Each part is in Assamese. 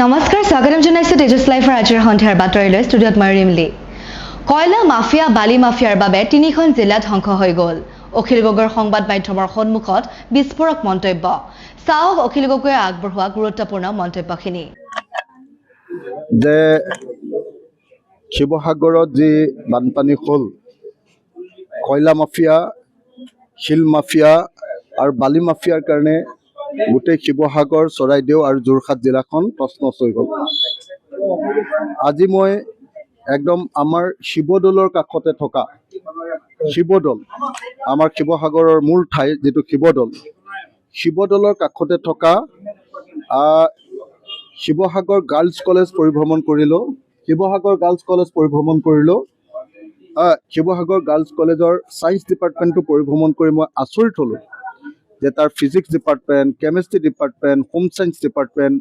নমস্কাৰ স্বাগতম জনাইছো তেজছ লাইফৰ আজিৰ সন্ধিয়াৰ বাতৰিলৈ ষ্টুডিঅ'ত মই ৰিমলি কয়লা মাফিয়া বালি মাফিয়াৰ বাবে তিনিখন জিলা ধ্বংস হৈ গ'ল অখিল গগৈৰ সংবাদ মাধ্যমৰ সন্মুখত বিস্ফোৰক মন্তব্য চাওক অখিল গগৈয়ে আগবঢ়োৱা গুৰুত্বপূৰ্ণ মন্তব্যখিনি যে শিৱসাগৰত যি বানপানী হ'ল কয়লা মাফিয়া শিল মাফিয়া আৰু বালি মাফিয়াৰ কাৰণে গোটেই শিৱসাগৰ চৰাইদেউ আৰু যোৰহাট জিলাখন তছনছ হৈ গ'ল আজি মই একদম আমাৰ শিৱদৌলৰ কাষতে থকা শিৱদৌল আমাৰ শিৱসাগৰৰ মূল ঠাই যেটো শিৱদৌলৰ কাষতে থকা শিৱসাগৰ গাৰ্লছ কলেজ পৰিভ্ৰমণ কৰিলোঁ শিৱসাগৰ গাৰ্লছ কলেজৰ ছায়েন্স ডিপাৰ্টমেণ্টটো পৰিভ্ৰমণ কৰি মই আচৰিত হ'লোঁ যে তাৰ physics department chemistry department home science department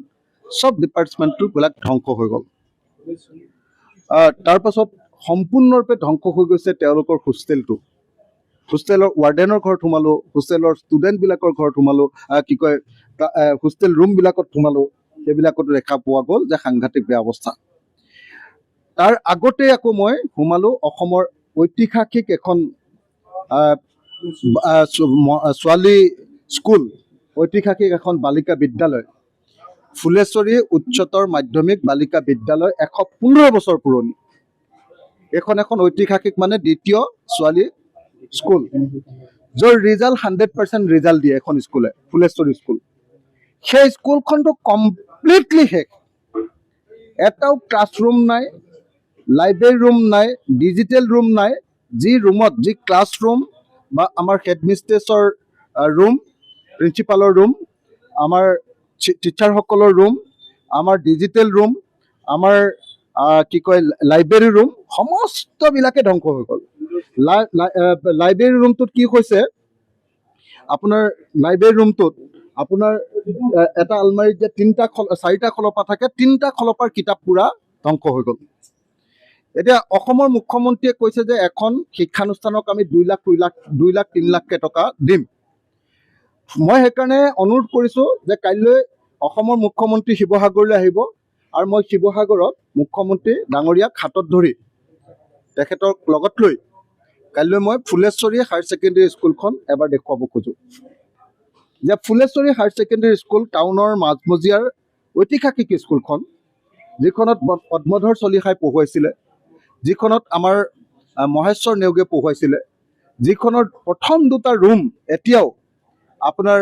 সব ডিপাৰ্টমেণ্টবিলাক ধ্বংস হৈ গ'ল তাৰ পাছত সম্পূৰ্ণৰূপে ধ্বংস হৈ গৈছে তেওঁলোকৰ হোষ্টেলৰ ৱাৰ্ডেনৰ ঘৰত সোমালোঁ হোষ্টেলৰ ষ্টুডেণ্টবিলাকৰ ঘৰত সোমালোঁ হোষ্টেল ৰুমবিলাকত সোমালোঁ সেইবিলাকতো দেখা পোৱা গ'ল যে সাংঘাতিক বেয়া অৱস্থা তাৰ আগতে আকৌ মই সোমালোঁ অসমৰ ঐতিহাসিক এখন ছোৱালী স্কুল ঐতিহাসিক এখন বালিকা বিদ্যালয় ফুলেশ্বৰী উচ্চতৰ মাধ্যমিক বালিকা বিদ্যালয় 115 বছৰ পুৰণি এখন ঐতিহাসিক মানে দ্বিতীয় ছোৱালী স্কুল যাৰ ৰিজাল্ট 100% ৰিজাল্ট দিয়ে এখন স্কুলে ফুলেশ্বৰী স্কুল সেই স্কুলখনটো কমপ্লিটলি শেষ এটাও ক্লাছৰুম নাই লাইব্ৰেৰী ৰুম নাই ডিজিটেল ৰুম নাই যি ৰুমত যি ক্লাছৰুম বা আমাৰ হেডমিষ্ট্ৰেছৰ ৰুম প্ৰিন্সিপালৰ ৰুম আমাৰ টিচাৰসকলৰ ৰুম আমাৰ ডিজিটেল ৰুম আমাৰ লাইব্ৰেৰী ৰুম সমস্তবিলাকে ধ্বংস হৈ গ'ল লাইব্ৰেৰী ৰুমটোত কি হৈছে আপোনাৰ লাইব্ৰেৰী ৰুমটোত আপোনাৰ এটা আলমাৰীত যে 4টা খলপা থাকে 3টা খলপাৰ কিতাপ পুৰা ধ্বংস হৈ গ'ল এতিয়া অসমৰ মুখ্যমন্ত্ৰীয়ে কৈছে যে এখন শিক্ষানুষ্ঠানক আমি 2 লাখ 3 লাখ টকা দিম মই সেইকাৰণে অনুৰোধ কৰিছোঁ যে কাইলৈ অসমৰ মুখ্যমন্ত্ৰী শিৱসাগৰলৈ আহিব আৰু মই শিৱসাগৰত মুখ্যমন্ত্ৰী ডাঙৰীয়াক হাতত ধৰি তেখেতক লগত লৈ কাইলৈ মই ফুলেশ্বৰী হায়াৰ ছেকেণ্ডেৰী স্কুলখন এবাৰ দেখুৱাব খোজোঁ যে ফুলেশ্বৰী হায়াৰ ছেকেণ্ডেৰী স্কুল টাউনৰ মাজমজিয়াৰ ঐতিহাসিক স্কুলখন যিখনত পদ্মধৰ চলিহাই পঢ়ুৱাইছিলে যিখনত আমাৰ মহেশ্বৰ নেওগে পঢ়ুৱাইছিলে যিখনৰ প্ৰথম 2টা ৰুম এতিয়াও আপোনাৰ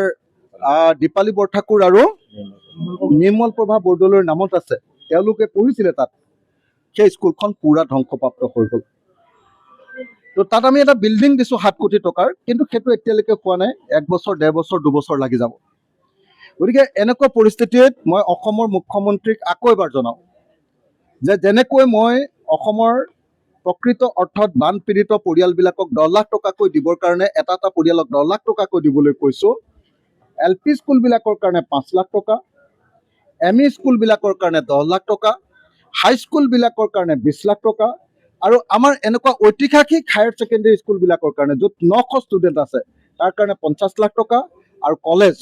দীপালী বৰঠাকুৰ আৰু নিৰ্মল প্ৰভা বৰদলৈৰ নামত আছে তেওঁলোকে পঢ়িছিলে তাত সেই স্কুলখন পুৰা ধ্বংসপ্ৰাপ্ত হৈ গ'ল তো তাত আমি এটা বিল্ডিং দিছোঁ 7 কোটি টকাৰ কিন্তু সেইটো এতিয়ালৈকে হোৱা নাই 1 বছৰ 1.5 বছৰ 2 বছৰ লাগি যাব গতিকে এনেকুৱা পৰিস্থিতিত মই অসমৰ মুখ্যমন্ত্ৰীক আকৌ এবাৰ জনাওঁ যে যেনেকৈ মই অসমৰ প্ৰকৃত অৰ্থত বানপীড়িত পৰিয়ালবিলাকক 10 লাখ টকাকৈ দিবৰ কাৰণে এটা পৰিয়ালক 10 লাখ টকাকৈ দিবলৈ কৈছোঁ LP স্কুলবিলাকৰ কাৰণে 5 লাখ টকা ME স্কুলবিলাকৰ কাৰণে 10 লাখ টকা হাই স্কুলবিলাকৰ কাৰণে 20 লাখ টকা আৰু আমাৰ এনেকুৱা ঐতিহাসিক হায়াৰ ছেকেণ্ডেৰী স্কুলবিলাকৰ কাৰণে য'ত 900 ষ্টুডেণ্ট আছে তাৰ কাৰণে 50 লাখ টকা আৰু কলেজ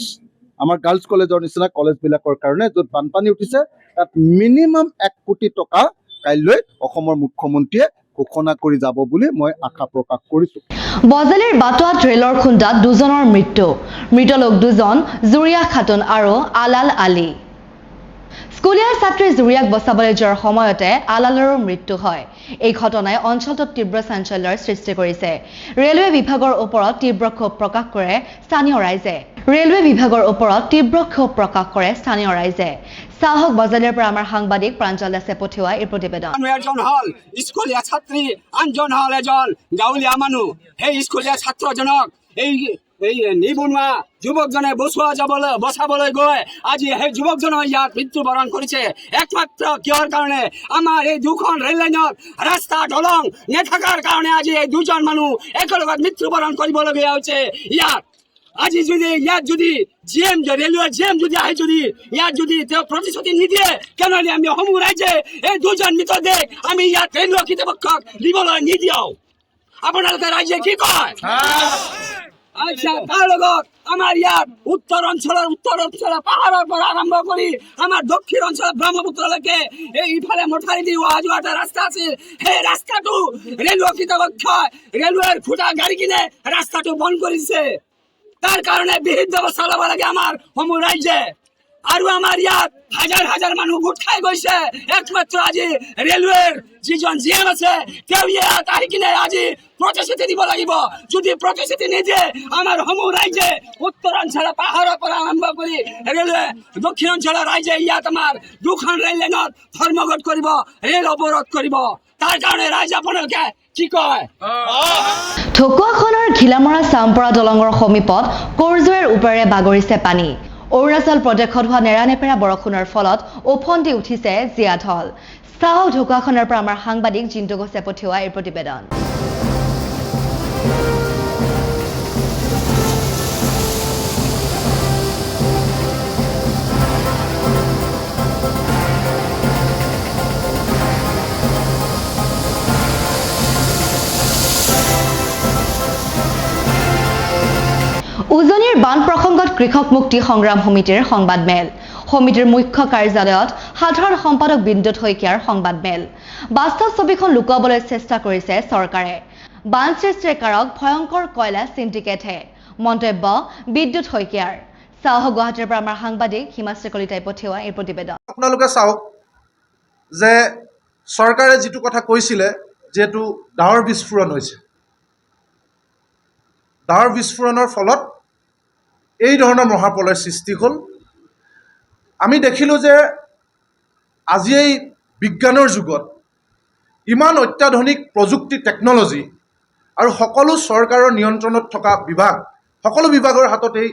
আমাৰ গাৰ্লছ কলেজৰ নিচিনা কলেজবিলাকৰ কাৰণে য'ত বানপানী উঠিছে তাত মিনিমাম 1 কোটি টকা কাইলৈ অসমৰ মুখ্যমন্ত্ৰীয়ে ঘোষণা কৰি যাব বুলি মই আশা প্ৰকাশ কৰিছোঁ বজালিৰ বাটুৱাত ৰেলৰ খুন্দাত 2জনৰ মৃত্যু মৃত লোক 2জন জুৰিয়া খাতুন আৰু আলাল আলী স্কুলীয়া ছাত্ৰী জুৰিয়াক বচাবলৈ যোৱাৰ সময়তে আলালৰো মৃত্যু হয় এই ঘটনাই অঞ্চলটোত তীব্ৰ চাঞ্চল্যৰ সৃষ্টি কৰিছে ৰেলৱে বিভাগৰ ওপৰত তীব্ৰ ক্ষোভ প্ৰকাশ কৰে স্থানীয় ৰাইজে চাহক বজালিৰ পৰা আমাৰ সাংবাদিক প্ৰাঞ্জল দাসে পঠিওৱা এই প্ৰতিবেদন এজন হল স্কুলীয়া ছাত্ৰী আনজন হল এজন গাঁৱলীয়া মানুহ সেই স্কুলীয়া ছাত্ৰজনক এই নিবনুৱা যুৱকজনে বচাবলৈ গৈ আজি সেই যুৱকজনৰ ইয়াত মৃত্যুবৰণ কৰিছে একমাত্ৰ কিহৰ কাৰণে আমাৰ এই 2খন ৰেল লাইনত ৰাস্তা দলং নেথাকাৰ কাৰণে আজি এই 2জন মানুহ একেলগত মৃত্যুবৰণ কৰিবলগীয়া হৈছে ইয়াত আজি যদি ৰেলৱে জিএম যদি আহে ইয়াত যদি তেওঁ প্ৰতিশ্ৰুতি নিদিয়ে কেনেহ'লে আমি সমূহ ৰাইজে এই 2জন মৃতদেহ আমি ইয়াত ৰেলৱে কৰ্তৃপক্ষক দিবলৈ নিদিওঁ আপোনালোকে ৰাইজে কি কয় আচ্ছা তাৰ লগত আমাৰ ইয়াত উত্তৰ অঞ্চলৰ পাহাৰৰ পৰা আৰম্ভ কৰি আমাৰ দক্ষিণ অঞ্চলৰ ব্ৰহ্মপুত্ৰলৈকে এই ইফালে মঠাৰি দি অহা যোৱা এটা ৰাস্তা আছিল। সেই ৰাস্তাটো ৰেলৱে কৰ্তৃপক্ষই ৰেলৱেৰ খুঁটা গাড়ি কিনে ৰাস্তাটো বন্ধ কৰিছে। তাৰ কাৰণে বিহিত ব্যৱস্থা ল'ব লাগে আমাৰ সমূহ ৰাইজে। আৰু আমাৰ ইয়াত হাজাৰ হাজাৰ মানুহ গোট খাই গৈছে। একমাত্ৰ আজি ৰেলৱেৰ যিজন জিএম আছে তেওঁ ইয়াত আহি কিনে আজি প্ৰতিশ্ৰুতি দিব লাগিব। যদি প্ৰতিশ্ৰুতি নিদিয়ে আমাৰ সমূহ ৰাইজে উত্তৰ অঞ্চলৰ পাহাৰৰ পৰা আৰম্ভ কৰি ৰেলৱে দক্ষিণ অঞ্চলৰ ৰাইজে ইয়াত আমাৰ দুখন ৰেল লাইনত ধৰ্মঘট কৰিব, ৰেল অৱৰোধ কৰিব। তাৰ কাৰণে ৰাইজ আপোনালোকে কি কয়? ঢকুৱাখনৰ ঘিলামৰা চামপৰা দলঙৰ সমীপত কৰ্জৈৰ ওপৰেৰে বাগৰিছে পানী। অৰুণাচল প্ৰদেশত হোৱা নেৰানেপেৰা বৰষুণৰ ফলত ওফন্দি উঠিছে জীয়াঢল। চাওক ঢকুৱাখনৰ পৰা আমাৰ সাংবাদিক জিন্তু ঘোষে পঠিওৱা এই প্ৰতিবেদন। উজনিৰ বান প্ৰসংগত কৃষক মুক্তি সংগ্ৰাম সমিতিৰ সংবাদমেল। সমিতিৰ মুখ্য কাৰ্যালয়ত সাধাৰণ সম্পাদক বিদ্যুৎ শইকীয়াৰ সংবাদমেল। বাস্তৱ ছবিখন লুকুৱাবলৈ চেষ্টা কৰিছে চৰকাৰে। বান সৃষ্টিৰ কাৰক ভয়ংকৰ কয়লা চিণ্ডিকেটহে, মন্তব্য বিদ্যুৎ শইকীয়াৰ। চাওক গুৱাহাটীৰ পৰা আমাৰ সাংবাদিক হিমাশ্ৰী কলিতাই পঠিওৱা এই প্ৰতিবেদন। আপোনালোকে চাওক যে চৰকাৰে যিটো কথা কৈছিলে যিহেতু ডাৱৰ বিস্ফোৰণ হৈছে, ডাৱৰ বিস্ফোৰণৰ ফলত এই ধৰণৰ মহাপ্ৰলয়ৰ সৃষ্টি হ'ল। আমি দেখিলোঁ যে আজি এই বিজ্ঞানৰ যুগত ইমান অত্যাধুনিক প্ৰযুক্তি টেকন'লজি আৰু সকলো চৰকাৰৰ নিয়ন্ত্ৰণত থকা বিভাগ, সকলো বিভাগৰ হাতত এই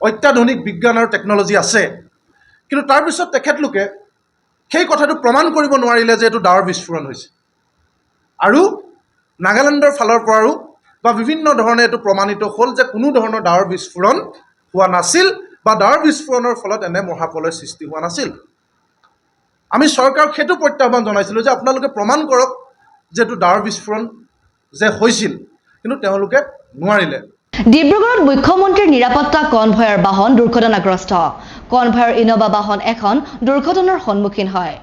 অত্যাধুনিক বিজ্ঞান আৰু টেকন'লজি আছে। কিন্তু তাৰপিছত তেখেতলোকে সেই কথাটো প্ৰমাণ কৰিব নোৱাৰিলে যে এইটো ডাৱৰ বিস্ফোৰণ হৈছে। আৰু নাগালেণ্ডৰ ফালৰ পৰাও বা বিভিন্ন ধৰণে এইটো প্ৰমাণিত হ'ল যে কোনো ধৰণৰ ডাৱৰ বিস্ফোৰণ হোৱা নাছিল বা ডাৱৰ বিস্ফোৰণৰ ফলত এনে মহাপ্ৰলয়ৰ সৃষ্টি হোৱা নাছিল। আমি চৰকাৰক সেইটো প্ৰত্যাহ্বান জনাইছিলোঁ যে আপোনালোকে প্ৰমাণ কৰক যে এইটো ডাৱৰ বিস্ফোৰণ যে হৈছিল, কিন্তু তেওঁলোকে নোৱাৰিলে। ডিব্ৰুগড়ত মুখ্যমন্ত্ৰীৰ নিৰাপত্তা কনভয়ৰ বাহন দুৰ্ঘটনাগ্ৰস্ত। কনভয়ৰ ইনোভা বাহন এখন দুৰ্ঘটনাৰ সন্মুখীন হয়।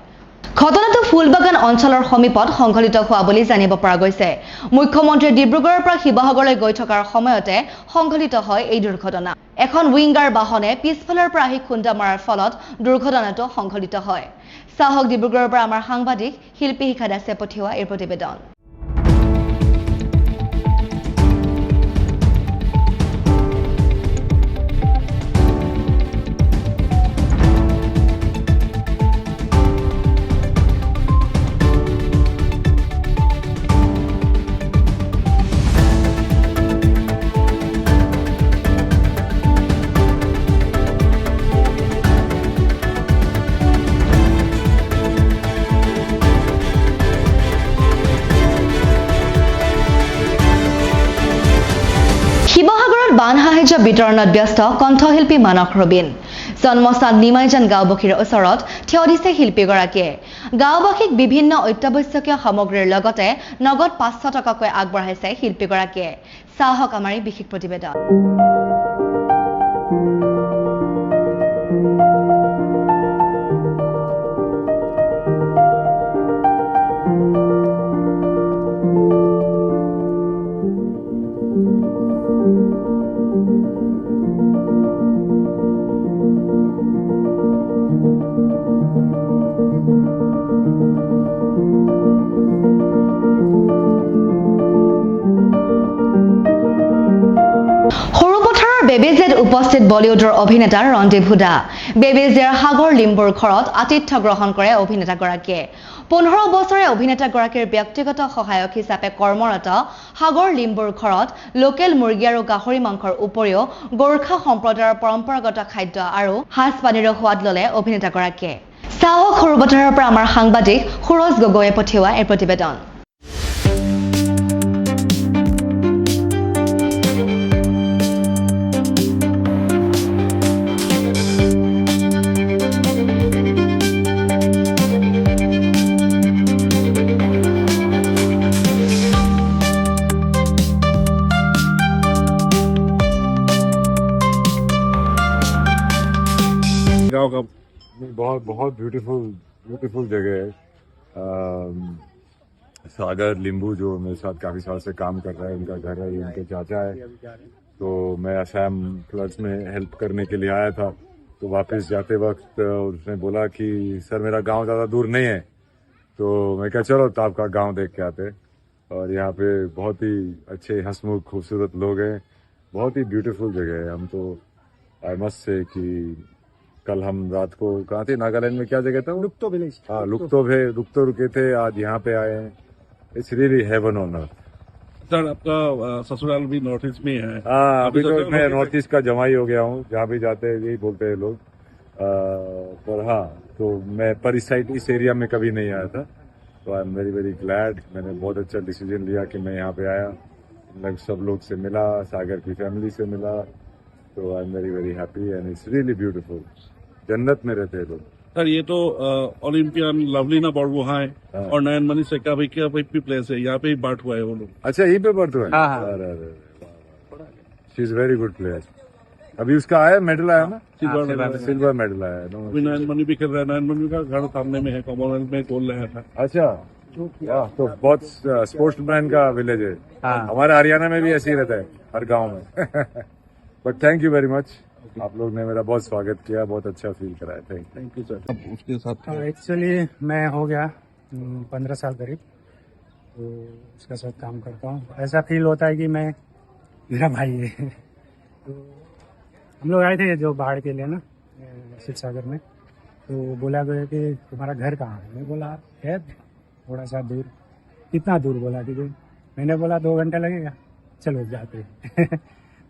ঘটনাটো ফুলবাগান অঞ্চলৰ সমীপত সংঘটিত হোৱা বুলি জানিব পৰা গৈছে। মুখ্যমন্ত্ৰীয়ে ডিব্ৰুগড়ৰ পৰা শিৱসাগৰলৈ গৈ থকাৰ সময়তে সংঘটিত হয় এই দুৰ্ঘটনা। এখন উইংগাৰ বাহনে পিছফালৰ পৰা আহি খুন্দা মৰাৰ ফলত দুৰ্ঘটনাটো সংঘটিত হয়। চাওক ডিব্ৰুগড়ৰ পৰা আমাৰ সাংবাদিক শিল্পী শিখা দাসে পঠিওৱা এই প্ৰতিবেদন। শিৱসাগৰত বান সাহায্য বিতৰণত ব্যস্ত কণ্ঠশিল্পী মানস ৰবীন। জন্মস্থান নিমাইজান গাঁওবাসীৰ ওচৰত থিয় দিছে শিল্পীগৰাকীয়ে। গাঁওবাসীক বিভিন্ন অত্যাৱশ্যকীয় সামগ্ৰীৰ লগতে নগদ 500 টকাকৈ আগবঢ়াইছে শিল্পীগৰাকীয়ে। চাওক আমাৰ এই বিশেষ প্ৰতিবেদন। বেবেজেত উপস্থিত বলিউডৰ অভিনেতা ৰণদীপ হুডা। বেবেজিয়াৰ সাগৰ লিম্বুৰ ঘৰত আতিথ্য গ্ৰহণ কৰে অভিনেতাগৰাকীয়ে। 15 বছৰে অভিনেতাগৰাকীৰ ব্যক্তিগত সহায়ক হিচাপে কৰ্মৰত সাগৰ লিম্বুৰ ঘৰত লোকেল মুৰ্গী আৰু গাহৰি মাংসৰ উপৰিও গোৰ্খা সম্প্ৰদায়ৰ পৰম্পৰাগত খাদ্য আৰু সাজ-পানীৰো সোৱাদ ল'লে অভিনেতাগৰাকীয়ে। চাওক সৰুবথাৰৰ পৰা আমাৰ সাংবাদিক সুৰজ গগৈয়ে পঠিওৱা এই প্ৰতিবেদন। बहुत बहुत ब्यूटीफुल ब्यूटीफुल जगह है। सागर लिंबू जो मेरे साथ काफी साल से काम कर रहा है, उनका घर है, ये उनके चाचा है। तो मैं असम फ्लड्स में हेल्प करने के लिए आया था, तो वापस जाते वक्त उसने बोला कि सर मेरा गांव ज़्यादा दूर नहीं है, तो मैं कहा चलो तो आपका गांव देख के आते। और यहाँ पे बहुत ही अच्छे हंसमुख खूबसूरत लोग हैं, बहुत ही ब्यूटीफुल जगह है। हम तो आई मस्ट से कि कल हम रात को कहाँ थे, नागालैंड में क्या जगह था? लुक्तो विलेज। हाँ, लुक्तो रुके थे, आज यहाँ पे आए हैं। It's really heaven on earth. Sir आपका ससुराल भी नॉर्थ ईस्ट में है। हाँ, अभी तो तो मैं नॉर्थ ईस्ट का जमाई हो गया हूँ, जहाँ भी जाते हैं यही बोलते हैं लोग। पर हाँ, तो मैं पर इस साइड इस एरिया में कभी नहीं आया था, तो I am very very glad. मैंने बहुत अच्छा डिसीजन लिया कि मैं यहाँ पे आया, मैं सब लोग से मिला, सागर की फैमिली से मिला, तो I am very very happy and it's really beautiful. जन्नत में रहते हैं लोग। सर ये तो ओलंपियन लवलीना बरगोहाई हाँ। और नयनमणि सेका भाई का भी प्लेस है, यहाँ पे ही बर्थ हुआ है वो लोग। अच्छा, यहीं पे बर्थ हुआ है? हाँ। She is very good player. अभी उसका आया मेडल आया ना, सिल्वर सिल्वर मेडल आया। अभी नयनमणि भी खेल रहा है, नयनमणि का घर सामने में है, कॉमनवेल्थ में गोल्ड लाया था। अच्छा, वाह, तो बहुत स्पोर्ट्समैन का विलेज है। हमारे हरियाणा में भी ऐसे ही रहता है हर गांव में। But thank you very much, आप लोग ने मेरा बहुत स्वागत किया, बहुत अच्छा फील कराया। Thank you sir. उसके साथ एक्चुअली मैं हो गया 15 साल करीब, तो उसका साथ काम करता हूँ। ऐसा फील होता है कि मैं मेरा भाई है। तो हम लोग आए थे जो बाढ़ के लिए ना शिवसागर में, तो बोला गया कि तुम्हारा घर कहाँ है? मैं बोला है थोड़ा सा दूर। कितना दूर? बोला कि मैंने बोला 2 घंटा लगेगा, चलो जाते।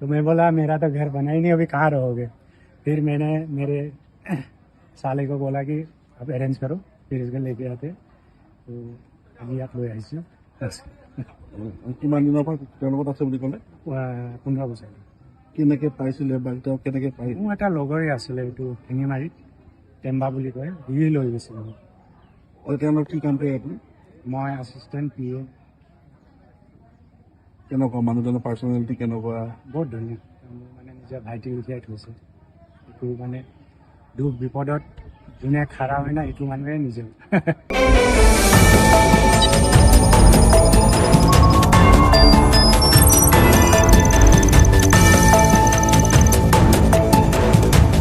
तो मैं बोला मेरा तो घर बना ही नहीं, अभी कहाँ रहोगे? फिर मैंने मेरे साले को बोला कि अब अरेंज करो, फिर इसको लेके आते। तो अभी आप लोग आइए। কিমান দিনৰ পৰা তেওঁৰ লগত আছে বুলি ক'লে? 15 বছৰ। কেনেকে পাইছিলে বা তেওঁ কেনেকে পাই? মোৰ এটা লগৰে আছিলে, এইটো শিঙিমাৰীত টেম্বা বুলি কয়, সি লৈ গৈছিলে মোক। তেওঁৰ কি কাম কৰে আপুনি? মই এছিষ্টেণ্ট PA। কেনেকুৱা মানুহজনৰ পাৰ্চনেলিটি কেনেকুৱা? বহুত ধুনীয়া, মোৰ মানে নিজৰ ভাইটি লিখিয়াই থৈছে। এইটো মানে দুখ বিপদত যোনে খাৰা হয় না, এইটো মানুহে নিজে